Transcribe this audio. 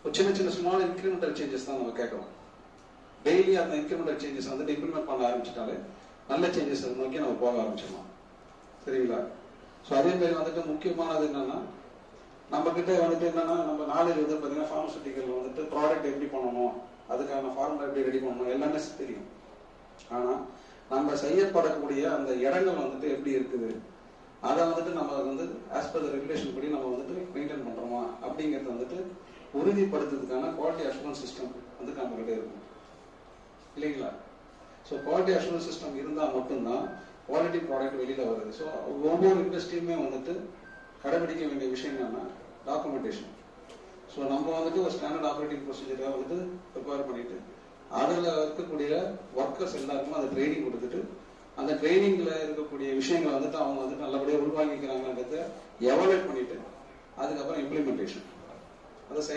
ஒரு சின்ன சின்ன ஸ்மால் இன்க்ரிமெண்டல் சேஞ்சஸ் தான் நம்ம கேட்கறோம். டெய்லி அந்த இன்க்ரிமெண்டல் சேஞ்சஸ் வந்துட்டு இம்ப்ளிமெண்ட் பண்ண ஆரம்பிச்சிட்டாலே நல்ல சேஞ்சஸ் நோக்கி நம்ம போக ஆரம்பிச்சிடலாம். சரிங்களா? ஸோ அதே மாதிரி வந்துட்டு முக்கியமானது என்னன்னா, நம்ம கிட்ட வந்துட்டு என்னன்னா, நம்ம நாலேஜ் வந்து பார்த்தீங்கன்னா ஃபார்மசூட்டிக்கல் வந்துட்டு ப்ராடக்ட் எப்படி பண்ணணும், அதுக்கான ஃபார்முலா எப்படி ரெடி பண்ணணும் எல்லாமே தெரியும். ஆனால் நம்ம செய்யப்படக்கூடிய அந்த இடங்கள் வந்துட்டு எப்படி இருக்குது, அதை வந்துட்டு நம்ம வந்து ஆஸ் பர் த ரெகுலேஷன் படி நம்ம வந்துட்டு மெயின்டைன் பண்றோமா அப்படிங்கிறது வந்துட்டு உறுதிப்படுத்துறதுக்கான குவாலிட்டி அஷூரன்ஸ் சிஸ்டம் வந்து நம்ம கிட்ட இருக்கும் இல்லைங்களா? ஸோ குவாலிட்டி அஷூரன்ஸ் சிஸ்டம் இருந்தால் மட்டும்தான் குவாலிட்டி ப்ராடக்ட் வெளியில வருது. ஸோ ஒவ்வொரு இண்டஸ்ட்ரியுமே வந்துட்டு கடைபிடிக்க வேண்டிய விஷயம் என்னன்னா டாக்குமெண்டேஷன். ஸோ நம்ம வந்துட்டு ஒரு ஸ்டாண்டர்ட் ஆப்ரேட்டிங் ப்ரொசீஜரை வந்துட்டு ப்ரிப்பேர் பண்ணிட்டு அதில் இருக்கக்கூடிய ஒர்க்கர்ஸ் எல்லாருக்கும் அதை ட்ரைனிங் கொடுத்துட்டு அந்த ட்ரைனிங்ல இருக்கக்கூடிய விஷயங்களை வந்துட்டு அவங்க வந்துட்டு நல்லபடியாக உள்வாங்கிக்கிறாங்கன்றத எவாலுவேட் பண்ணிட்டு அதுக்கப்புறம் இம்ப்ளிமெண்டேஷன் அதை செயல்